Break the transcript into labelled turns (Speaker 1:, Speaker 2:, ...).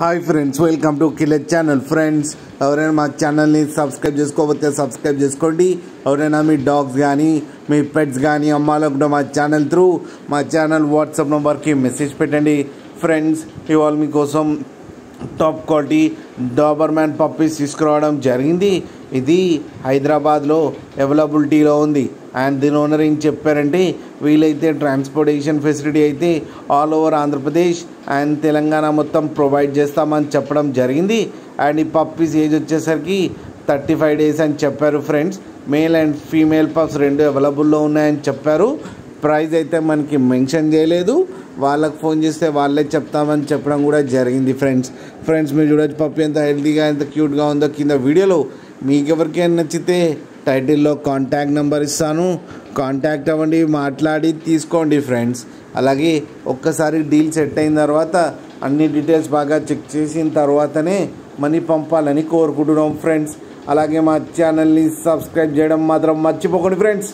Speaker 1: Hi friends, welcome to killer channel. Friends, ఎవరైనా మా ఛానల్ని సబ్స్క్రైబ్ చేసుకోకపోతే సబ్స్క్రైబ్ చేసుకోండి. ఎవరైనా మీ డాగ్స్ కానీ మీ పెట్స్ కానీ అమ్మాలనుకుంటే మా ఛానల్ త్రూ మా ఛానల్ వాట్సాప్ నెంబర్కి మెసేజ్ పెట్టండి. ఫ్రెండ్స్, ఇవాళ మీకోసం టాప్ క్వాలిటీ డాబర్మ్యాన్ పప్పీస్ తీసుకురావడం జరిగింది. ఇది హైదరాబాద్లో అవైలబిలిటీలో ఉంది. అండ్ దీని ఓనర్ ఏం చెప్పారంటే, వీలైతే ట్రాన్స్పోర్టేషన్ ఫెసిలిటీ అయితే all over Andhra Pradesh and Telangana మొత్తం ప్రొవైడ్ చేస్తామని చెప్పడం జరిగింది. అండ్ ఈ పప్పీస్ ఏజ్ వచ్చేసరికి 35 days అని చెప్పారు. Friends, male and female pups రెండు అవైలబుల్లో ఉన్నాయని చెప్పారు. ప్రైస్ అయితే మనకి మెన్షన్ చేయలేదు. వాళ్ళకి ఫోన్ చేస్తే వాళ్ళే చెప్తామని చెప్పడం కూడా జరిగింది. ఫ్రెండ్స్ మీరు చూడొచ్చు పప్పి ఎంత హెల్తీగా ఎంత క్యూట్గా ఉందో కింద వీడియోలో. మీకు ఎవరికైనా నచ్చితే టైటిల్లో కాంటాక్ట్ నెంబర్ ఇస్తాను, కాంటాక్ట్ అవ్వండి, మాట్లాడి తీసుకోండి. ఫ్రెండ్స్, అలాగే ఒక్కసారి డీల్ సెట్ అయిన తర్వాత అన్ని డీటెయిల్స్ బాగా చెక్ చేసిన తర్వాతనే మనీ పంపాలని కోరుకుంటున్నాం. ఫ్రెండ్స్, అలాగే మా ఛానల్ని సబ్స్క్రైబ్ చేయడం మాత్రం మర్చిపోకండి. ఫ్రెండ్స్.